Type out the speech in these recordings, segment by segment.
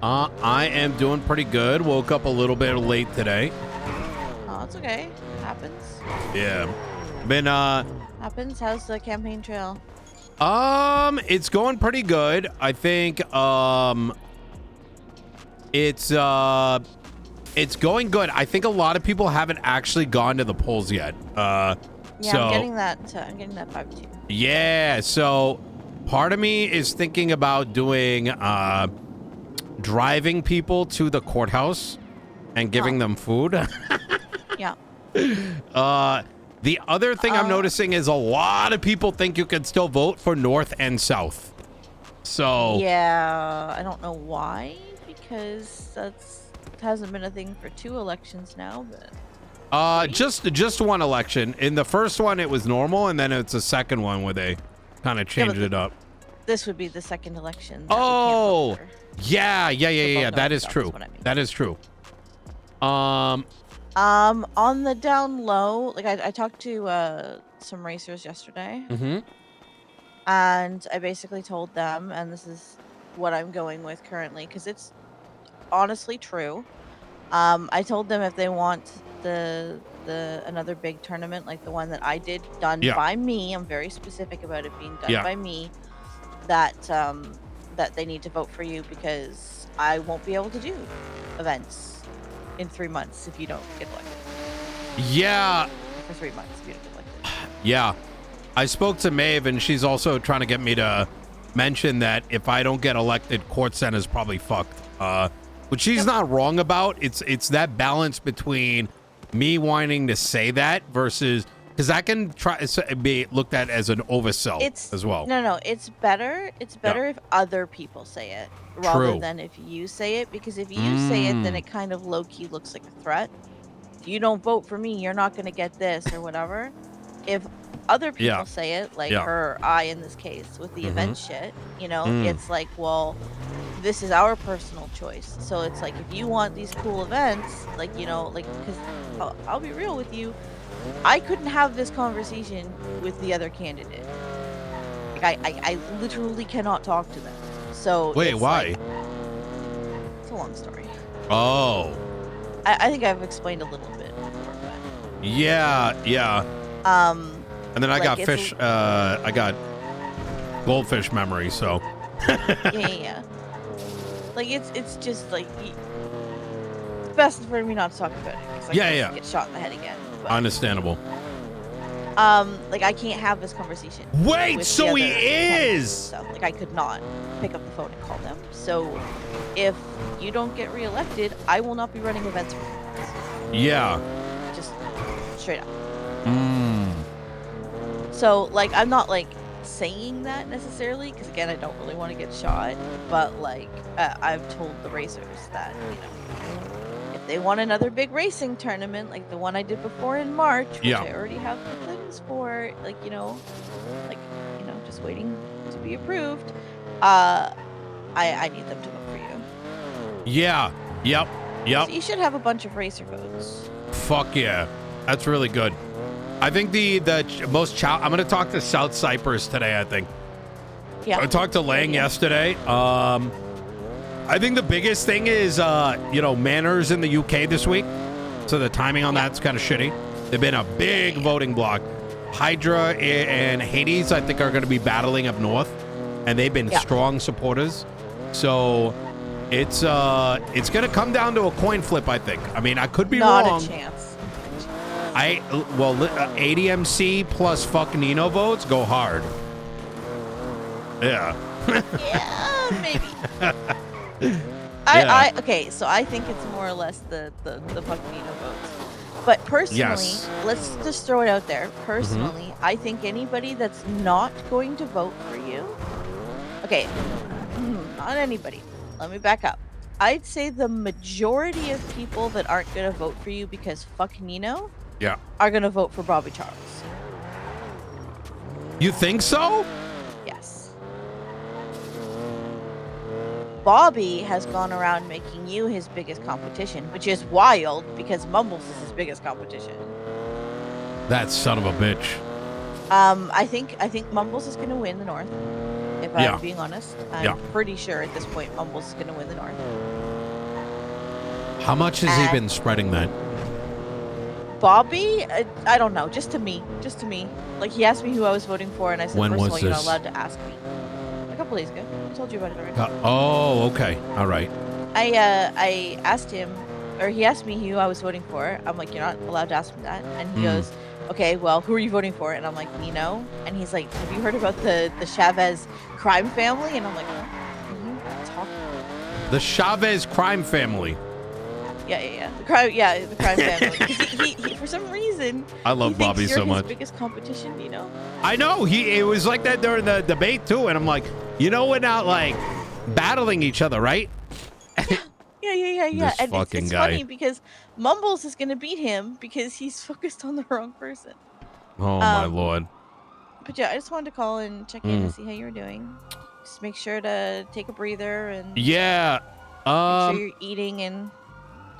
I am doing pretty good. Woke up a little bit late today. Oh, it's okay. Happens. Yeah. Been Happens. How's the campaign trail? it's going pretty good. I think it's going good. I think a lot of people haven't actually gone to the polls yet. Yeah, so I'm getting that vibe too. yeah, so part of me is thinking about doing driving people to the courthouse and giving them food. Yeah. The other thing I'm noticing is a lot of people think you can still vote for North and South. So Yeah, I don't know why, because it hasn't been a thing for 2 elections now, but just one election. In the first one it was normal, and then it's a second one where they kind of changed it up. This would be the second election. Oh, yeah. That is true. I mean. That is true. On the down low, like I talked to some racers yesterday, and I basically told them, and this is what I'm going with currently, because it's honestly true. I told them if they want the another big tournament like the one that I did done by me, I'm very specific about it being done by me, that that they need to vote for you, because I won't be able to do events in 3 months if you don't get elected. Yeah. For 3 months if you don't get elected. Yeah. I spoke to Maeve, and she's also trying to get me to mention that if I don't get elected, Court Center's probably fucked. Which she's not wrong about. It's that balance between me wanting to say that versus, because that can be looked at as an oversell as well. No, it's better. It's better if other people say it rather than if you say it, because if you say it, then it kind of low-key looks like a threat. If you don't vote for me, you're not going to get this or whatever. If other people say it, like her or I in this case with the event shit, you know, it's like, well, this is our personal choice. So it's like, if you want these cool events, like, you know, like, because I'll be real with you, I couldn't have this conversation with the other candidate. Like, I literally cannot talk to them. So wait, why? Like, it's a long story. Oh. I think I've explained a little bit before, but yeah. And then I got fish. I got goldfish memory. So. yeah. Like it's just like it's best for me not to talk about it. Because I get shot in the head again. But, understandable. Like I can't have this conversation. Wait, so he is. So, like I could not pick up the phone and call them. So if you don't get reelected, I will not be running events for you. Yeah. Just straight up. So like I'm not like saying that necessarily, because again I don't really want to get shot, but like I've told the racers that, you know, if they want another big racing tournament like the one I did before in March, which I already have the things for, like, you know, just waiting to be approved, I need them to vote for you. Yeah. Yep. So you should have a bunch of racer votes. Fuck yeah, that's really good. I think the most I'm going to talk to South Cyprus today, I think. Yeah. I talked to Lang yesterday. I think the biggest thing is, you know, Manners in the UK this week. So the timing on that's kind of shitty. They've been a big voting block. Hydra and Hades, I think, are going to be battling up north. And they've been strong supporters. So it's going to come down to a coin flip, I think. I mean, I could be wrong. Not a chance. ADMC plus fuck Nino votes go hard. Yeah. Yeah, maybe. Okay, so I think it's more or less the fuck Nino votes. But personally, let's just throw it out there. Personally, I think anybody that's not going to vote for you, okay, not anybody. Let me back up. I'd say the majority of people that aren't going to vote for you because fuck Nino are going to vote for Bobby Charles. You think so? Yes. Bobby has gone around making you his biggest competition, which is wild because Mumbles is his biggest competition. That son of a bitch. I think Mumbles is going to win the North. If I'm being honest, I'm pretty sure at this point Mumbles is going to win the North. How much has he been spreading that? Bobby, I don't know. Just to me. Like, he asked me who I was voting for, and I said, when first was of all, this? you're not allowed to ask me. A couple days ago. I told you about it already. Oh, okay. All right. I asked him, or he asked me who I was voting for. I'm like, you're not allowed to ask me that. And he goes, okay, well, who are you voting for? And I'm like, Nino. And he's like, have you heard about the Chavez crime family? And I'm like, what are you talking about? The Chavez crime family. Yeah. The crime family. He for some reason, I love Bobby so much. Biggest competition, you know. I know. It was like that during the debate too, and I'm like, we're not like battling each other, right? Yeah. This And fucking it's guy. funny because Mumbles is gonna beat him because he's focused on the wrong person. Oh my lord. But yeah, I just wanted to call and check in to see how you were doing. Just make sure to take a breather and make sure you're eating and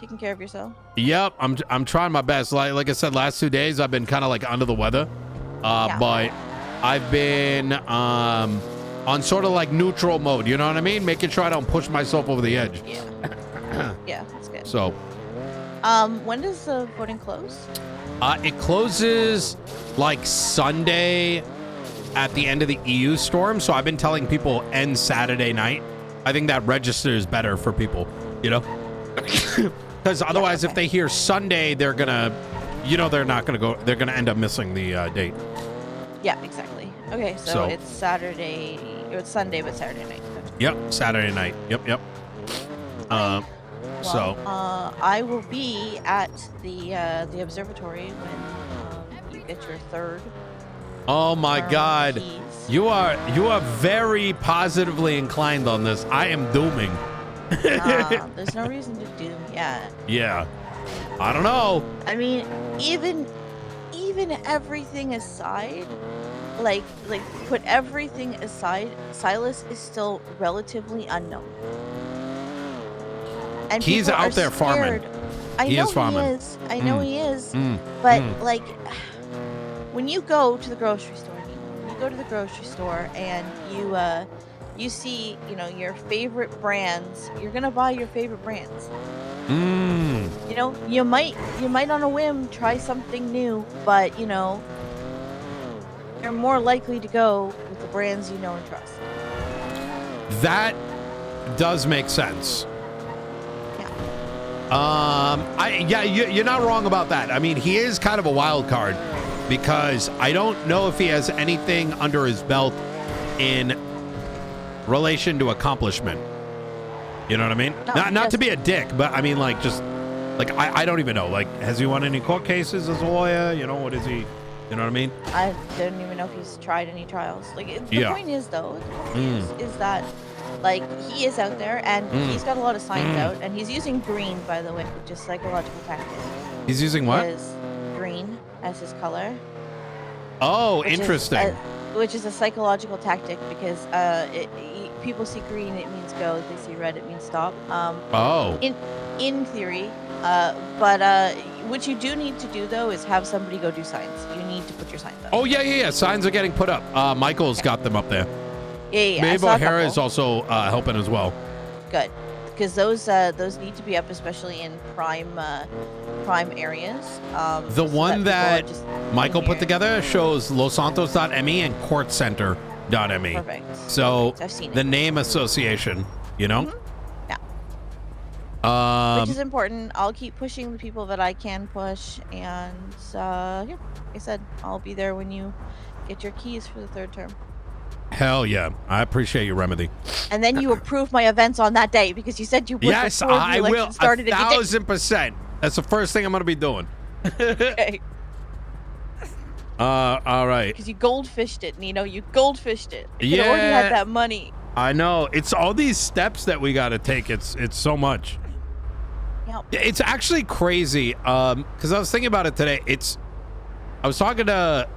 taking care of yourself. Yep, I'm trying my best. Like I said, last 2 days I've been kind of like under the weather, but I've been on sort of like neutral mode. You know what I mean? Making sure I don't push myself over the edge. Yeah, that's good. So, when does the voting close? It closes like Sunday at the end of the EU storm. So I've been telling people end Saturday night. I think that registers better for people, because otherwise if they hear Sunday, they're gonna, they're not gonna go. They're gonna end up missing the date. Yeah, exactly. Okay, so it's Saturday, or it's Sunday, but Saturday night. Yep, Saturday night. Yep. I will be at the observatory when you get your third. Oh my God, keys. you are very positively inclined on this. I am dooming. There's no reason to doom yet. Yeah, I don't know. I mean, even everything aside, like put everything aside, Silas is still relatively unknown. And he's out there farming. I know he is. But like, when you go to the grocery store, and you see, your favorite brands, you're gonna buy your favorite brands. You might on a whim try something new, but you're more likely to go with the brands you know and trust. That does make sense. You're not wrong about that. I mean, he is kind of a wild card because I don't know if he has anything under his belt in relation to accomplishment. You know what I mean? No, not to be a dick, but I mean, like, just like I don't even know. Like, has he won any court cases as a lawyer? What is he? You know what I mean? I don't even know if he's tried any trials. Like, the point is, though, is that, like, he is out there and he's got a lot of signs out, and he's using green, by the way, which is psychological tactic. He's using what? Is green as his color. Oh, interesting. Which is a psychological tactic because people see green, it means go. If they see red, it means stop. In theory, but what you do need to do though is have somebody go do signs. You need to put your signs up. Oh yeah. Signs are getting put up. Michael's got them up there. Yeah. Maeve O'Hara is also helping as well. Good, because those need to be up, especially in prime areas. The one that Michael put together shows LosSantos.me and CourtCenter.me. Perfect. So I've seen the name association, Yeah. Which is important. I'll keep pushing the people that I can push, and like I said, I'll be there when you get your keys for the third term. Hell yeah. I appreciate your remedy. And then you approve my events on that day because you said you would. Yes, I will. 1,000%. That's the first thing I'm going to be doing. Okay. All right. Because you goldfished it, Nino. You goldfished it. You already had that money. I know. It's all these steps that we got to take. It's so much. Yep. It's actually crazy. Because I was thinking about it today. I was talking to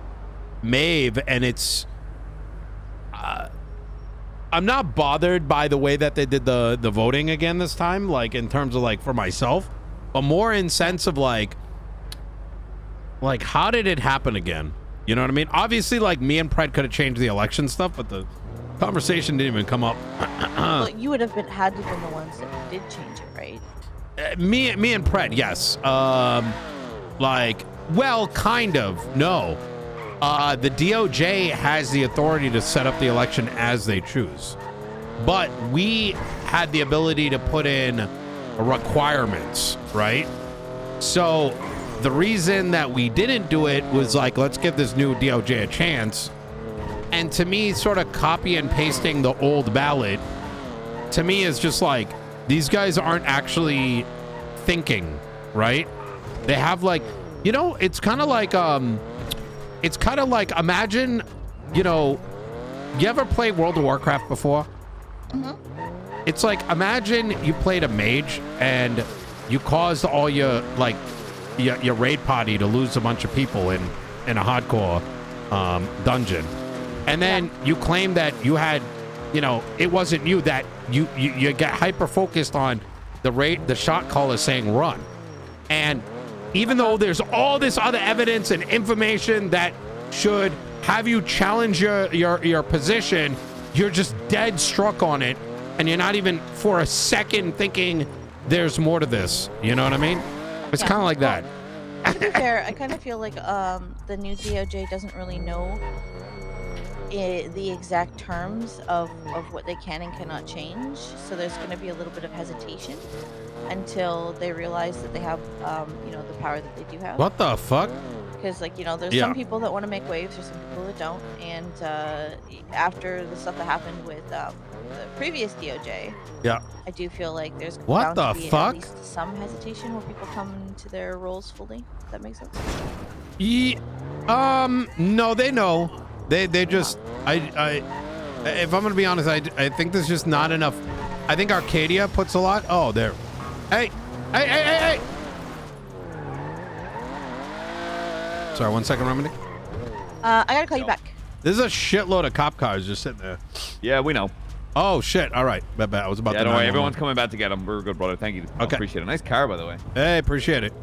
Maeve, and it's... I'm not bothered by the way that they did the voting again this time, like in terms of like for myself, but more in sense of like how did it happen again? You know what I mean? Obviously, like me and Pred could have changed the election stuff, but the Conversation didn't even come up. Well, you would have had to been the ones that did change it, right? Me and Pred, yes. Like, well, kind of. No. The DOJ has the authority to set up the election as they choose. But we had the ability to put in requirements, right? So the reason that we didn't do it was like, let's give this new DOJ a chance. And to me, sort of copy and pasting the old ballot, to me, is just like, these guys aren't actually thinking, right? They have like, you know, it's kind of like, imagine, you know, you ever played World of Warcraft before? Mm-hmm. It's like, imagine you played a mage and you caused all your, like, your raid party to lose a bunch of people in a hardcore dungeon. And then you claim that you had, you know, it wasn't you, that you get hyper focused on the shot caller saying run. And even though there's all this other evidence and information that should have you challenge your position, you're just dead struck on it, and you're not even for a second thinking there's more to this. You know what I mean? It's kind of like that. To be fair, I kind of feel like the new DOJ doesn't really know the exact terms of what they can and cannot change, so there's going to be a little bit of hesitation until they realize that they have you know, the power that they do have. What the fuck? Because, like, you know, there's some people that want to make waves, there's some people that don't, and after the stuff that happened with the previous DOJ, I do feel like there's bound to be at least some hesitation where people come into their roles fully. Does that make sense? No, they know. They just, if I'm gonna be honest, I think there's just not enough. I think Arcadia puts a lot. Oh, there. Hey. Sorry, 1 second, Remedy. I gotta call you back. There's a shitload of cop cars just sitting there. Yeah, we know. Oh shit! All right, I was about to. Yeah, don't worry. Everyone's coming back to get them. We're good, brother. Thank you. Okay. Appreciate it. Nice car, by the way. Hey, appreciate it.